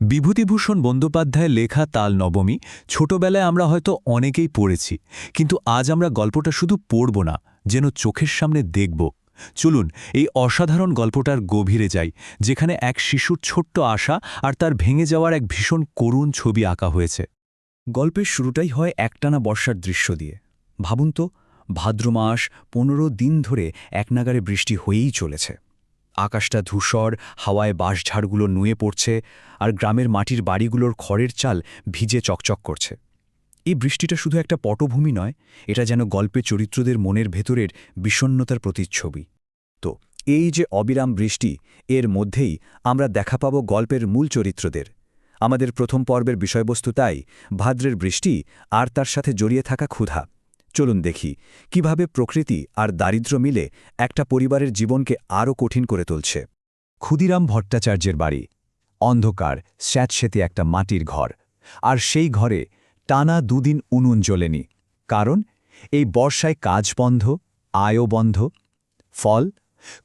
বিভূতিভূষণ বন্দ্যোপাধ্যায়ের লেখা তাল নবমী ছোটবেলায় আমরা হয়তো অনেকেই পড়েছি, কিন্তু আজ আমরা গল্পটা শুধু পড়ব না, যেন চোখের সামনে দেখব। চলুন এই অসাধারণ গল্পটার গভীরে যাই, যেখানে এক শিশুর ছোট্ট আশা আর তার ভেঙে যাওয়ার এক ভীষণ করুণ ছবি আঁকা হয়েছে। গল্পের শুরুটাই হয় একটানা বর্ষার দৃশ্য দিয়ে। ভাবুন তো, ভাদ্র মাস ১৫ দিন ধরে একনাগাড়ে বৃষ্টি হয়েই চলেছে। আকাশটা ধূসর, হাওয়ায় বাঁশঝাড়গুলো নুয়ে পড়ছে, আর গ্রামের মাটির বাড়িগুলোর খড়ের চাল ভিজে চকচক করছে। এই বৃষ্টিটা শুধু একটা পটভূমি নয়, এটা যেন গল্পের চরিত্রদের মনের ভেতরের বিষণ্ণতার প্রতিচ্ছবি। তো এই যে অবিরাম বৃষ্টি, এর মধ্যেই আমরা দেখা পাব গল্পের মূল চরিত্রদের। আমাদের প্রথম পর্বের বিষয়বস্তু তাই ভাদ্রের বৃষ্টি আর তার সাথে জড়িয়ে থাকা ক্ষুধা। চলুন দেখি কিভাবে প্রকৃতি আর দারিদ্র্য মিলে একটা পরিবারের জীবনকে আরও কঠিন করে তুলছে। ক্ষুদিরাম ভট্টাচার্যের বাড়ি। অন্ধকার, স্যাঁতসেঁতে একটা মাটির ঘর। আর সেই ঘরে টানা দুদিন উনুন জ্বলেনি। কারণ এই বর্ষায় কাজ বন্ধ, আয়ও বন্ধ। ফল,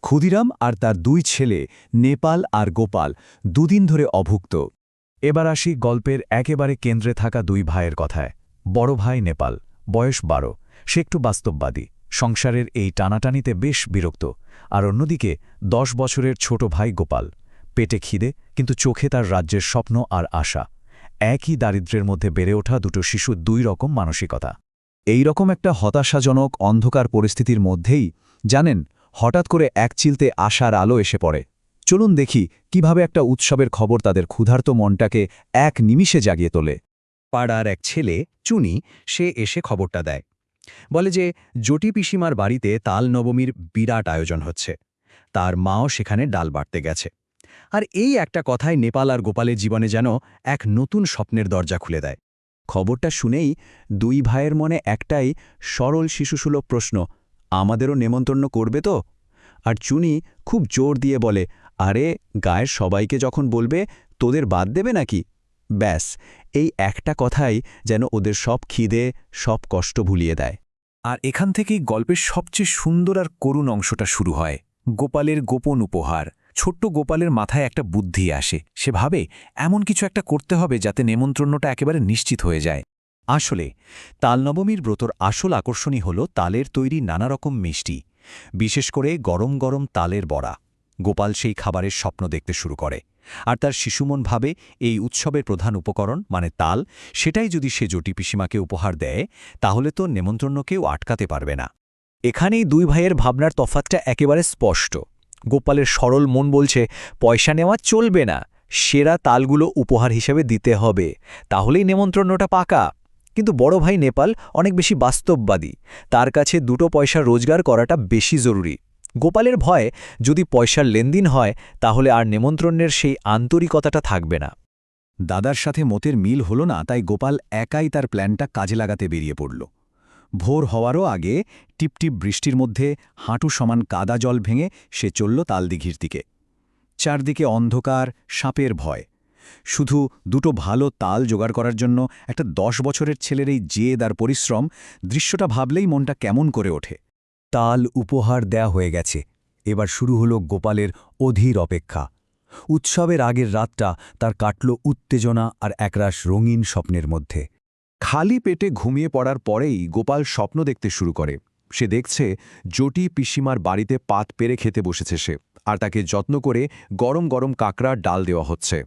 ক্ষুদিরাম আর তার দুই ছেলে নেপাল আর গোপাল দুদিন ধরে অভুক্ত। এবার আসি গল্পের একেবারে কেন্দ্রে থাকা দুই ভাইয়ের কথায়। বড় ভাই নেপাল, বয়স ১২, সে একটু বাস্তববাদী, সংসারের এই টানাটানিতে বেশ বিরক্ত। আর অন্যদিকে ১০ বছরের ছোট ভাই গোপাল, পেটে খিদে কিন্তু চোখে তার রাজ্যের স্বপ্ন আর আশা। একই দারিদ্র্যের মধ্যে বেড়ে ওঠা দুটো শিশু, দুই রকম মানসিকতা। এই রকম একটা হতাশাজনক অন্ধকার পরিস্থিতির মধ্যেই জানেন, হঠাৎ করে এক চিলতে আশার আলো এসে পড়ে। চলুন দেখি কিভাবে একটা উৎসবের খবর তাদের ক্ষুধার্ত মনটাকে এক নিমিষে জাগিয়ে তোলে। পাড়ার এক ছেলে চুনি, সে এসে খবরটা দেয়। বলে যে জটি পিসিমার বাড়িতে তাল নবমীর বিরাট আয়োজন হচ্ছে। তার মাও সেখানে ডাল বাটতে গেছে। আর এই একটা কথায় নেপাল আর গোপালের জীবনে যেন এক নতুন স্বপ্নের দরজা খুলে দেয়। খবরটা শুনেই দুই ভাইয়ের মনে একটাই সরল শিশুসুলভ প্রশ্ন, আমাদেরও নেমন্তন্ন করবে তো? আর চুনি খুব জোর দিয়ে বলে, আরে গায়ের সবাইকে যখন বলবে, তোদের বাদ দেবে নাকি? ব্যাস, এই একটা কথাই যেন ওদের সব খিদে, সব কষ্ট ভুলিয়ে দেয়। আর এখান থেকেই গল্পের সবচেয়ে সুন্দর আর করুণ অংশটা শুরু হয়। গোপালের গোপন উপহার। ছোট্ট গোপালের মাথায় একটা বুদ্ধি আসে, সে ভাবে এমন কিছু একটা করতে হবে যাতে নেমন্ত্রণটা একেবারে নিশ্চিত হয়ে যায়। আসলে তালনবমীর ব্রতর আসল আকর্ষণই হল তালের তৈরি নানা রকম মিষ্টি, বিশেষ করে গরম গরম তালের বড়া। গোপাল সেই খাবারের স্বপ্ন দেখতে শুরু করে, আর তার শিশুমন ভাবে এই উৎসবের প্রধান উপকরণ মানে তাল, সেটাই যদি সে জটি পিসিমাকে উপহার দেয়, তাহলে তো নেমন্ত্রণকেও আটকাতে পারবে না। এখানেই দুই ভাইয়ের ভাবনার তফাৎটা একেবারে স্পষ্ট। গোপালের সরল মন বলছে, পয়সা নেওয়া চলবে না, সেরা তালগুলো উপহার হিসেবে দিতে হবে, তাহলেই নেমন্ত্রণটা পাকা। কিন্তু বড় ভাই নেপাল অনেক বেশি বাস্তববাদী, তার কাছে দুটো পয়সা রোজগার করাটা বেশি জরুরি। গোপালের ভয়, যদি পয়সার লেনদেন হয় তাহলে আর নেমন্ত্রণের সেই আন্তরিকতাটা থাকবে না। দাদার সাথে মতের মিল হল না, তাই গোপাল একাই তার প্ল্যানটা কাজে লাগাতে বেরিয়ে পড়ল। ভোর হওয়ারও আগে টিপটিপ বৃষ্টির মধ্যে হাঁটু সমান কাদা জল ভেঙে সে চলল তালদিঘির দিকে। চারদিকে অন্ধকার, সাপের ভয়। শুধু দুটো ভালো তাল জোগাড় করার জন্য একটা ১০ বছরের ছেলের এই জেদ আর পরিশ্রম, দৃশ্যটা ভাবলেই মনটা কেমন করে ওঠে। তাল উপহার দেয়া হয়ে গেছে, এবার শুরু হলো গোপালের অধীর অপেক্ষা। উৎসবের আগের রাতটা তার কাটল উত্তেজনা আর একরাশ রঙিন স্বপ্নের মধ্যে। খালি পেটে ঘুমিয়ে পড়ার পরেই গোপাল স্বপ্ন দেখতে শুরু করে। সে দেখছে জটি পিসিমার বাড়িতে পাত পেরে খেতে বসেছে সে, আর তাকে যত্ন করে গরম গরম কাঁকড়ার ডাল দেওয়া হচ্ছে।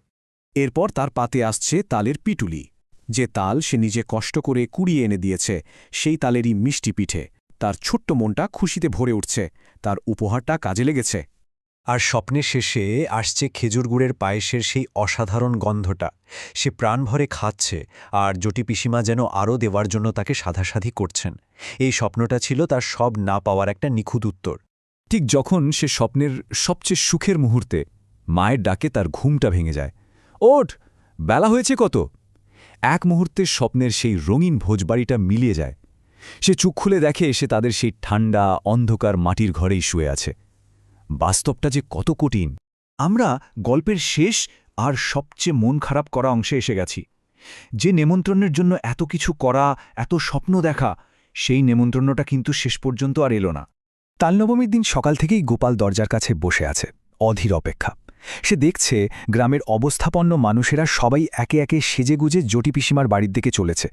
এরপর তার পাতে আসছে তালের পিটুলি। যে তাল সে নিজে কষ্ট করে কুড়িয়ে এনে দিয়েছে, সেই তালেরই মিষ্টি পিঠে। তার ছোট্ট মনটা খুশিতে ভরে উঠছে, তার উপহারটা কাজে লেগেছে। আর স্বপ্নের শেষে আসছে খেজুর গুড়ের পায়েসের সেই অসাধারণ গন্ধটা। সে প্রাণভরে খাচ্ছে, আর জটি পিসিমা যেন আরও দেওয়ার জন্য তাকে সাধাসাধি করছেন। এই স্বপ্নটা ছিল তার সব না পাওয়ার একটা নিখুঁত উত্তর। ঠিক যখন সে স্বপ্নের সবচেয়ে সুখের মুহূর্তে মায়ের ডাকে তার ঘুমটা ভেঙে যায়। ওঠ, বেলা হয়েছে কত! এক মুহূর্তে স্বপ্নের সেই রঙিন ভোজবাড়িটা মিলিয়ে যায়। সে চোখ খুলে দেখে সে তাদের সেই ঠান্ডা অন্ধকার মাটির ঘরেই শুয়ে আছে। বাস্তবটা যে কত কঠিন! আমরা গল্পের শেষ আর সবচেয়ে মন খারাপ করা অংশে এসে গেছি। যে নেমন্ত্রণের জন্য এত কিছু করা, এত স্বপ্ন দেখা, সেই নেমন্ত্রণটা কিন্তু শেষ পর্যন্ত আর এলো না। তালনবমীর দিন সকাল থেকেই গোপাল দরজার কাছে বসে আছে, অধীর অপেক্ষা। সে দেখছে গ্রামের অবস্থাপন্ন মানুষেরা সবাই একে একে সেজেগুজে জটি পিসিমার বাড়ির দিকে চলেছে।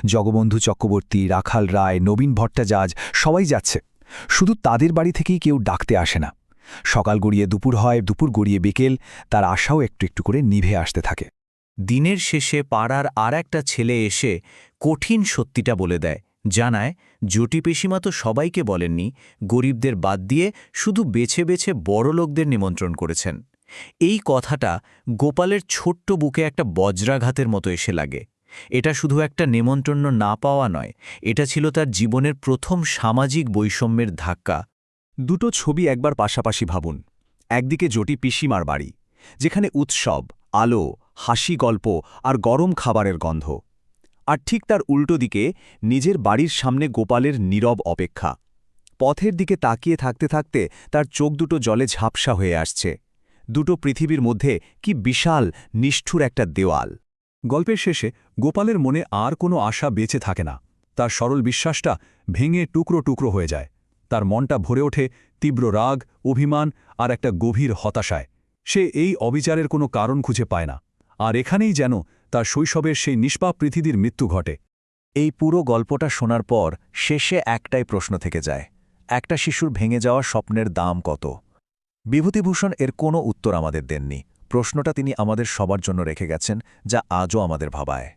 জগবন্ধু চক্রবর্তী, রাখাল রায়, নবীন ভট্টাচার্য সবাই যাচ্ছে। শুধু তাদের বাড়ি থেকেই কেউ ডাকতে আসে না। সকাল গড়িয়ে দুপুর হয়, দুপুর গড়িয়ে বিকেল, তার আশাও একটু একটু করে নিভে আসতে থাকে। দিনের শেষে পাড়ার আর একটা ছেলে এসে কঠিন সত্যিটা বলে দেয়, জানায় জটি পিসিমা তো সবাইকে বলেননি, গরিবদের বাদ দিয়ে শুধু বেছে বেছে বড়লোকদের নিমন্ত্রণ করেছেন। এই কথাটা গোপালের ছোট্ট বুকে একটা বজ্রাঘাতের মতো এসে লাগে। এটা শুধু একটা নেমন্ত্রণ না পাওয়া নয়, এটা ছিল তার জীবনের প্রথম সামাজিক বৈষম্যের ধাক্কা। দুটো ছবি একবার পাশাপাশি ভাবুন। একদিকে জটি পিসিমার বাড়ি, যেখানে উৎসব, আলো, হাসি, গল্প আর গরম খাবারের গন্ধ। আর ঠিক তার উল্টো দিকে নিজের বাড়ির সামনে গোপালের নীরব অপেক্ষা। পথের দিকে তাকিয়ে থাকতে থাকতে তার চোখ দুটো জলে ঝাপসা হয়ে আসছে। দুটো পৃথিবীর মধ্যে কি বিশাল, নিষ্ঠুর একটা দেওয়াল। গল্পের শেষে গোপালের মনে আর কোনো আশা বেঁচে থাকে না। তার সরল বিশ্বাসটা ভেঙে টুকরো টুকরো হয়ে যায়। তার মনটা ভরে ওঠে তীব্র রাগ, অভিমান আর একটা গভীর হতাশায়। সে এই অবিচারের কোনো কারণ খুঁজে পায় না। আর এখানেই যেন তার শৈশবের সেই নিষ্পাপ পৃথিবীর মৃত্যু ঘটে। এই পুরো গল্পটা শোনার পর শেষে একটাই প্রশ্ন থেকে যায়, একটা শিশুর ভেঙে যাওয়া স্বপ্নের দাম কত? বিভূতিভূষণ এর কোনো উত্তর আমাদের দেননি। প্রশ্নটা তিনি আমাদের সবার জন্য রেখে গেছেন, যা আজও আমাদের ভাবায়।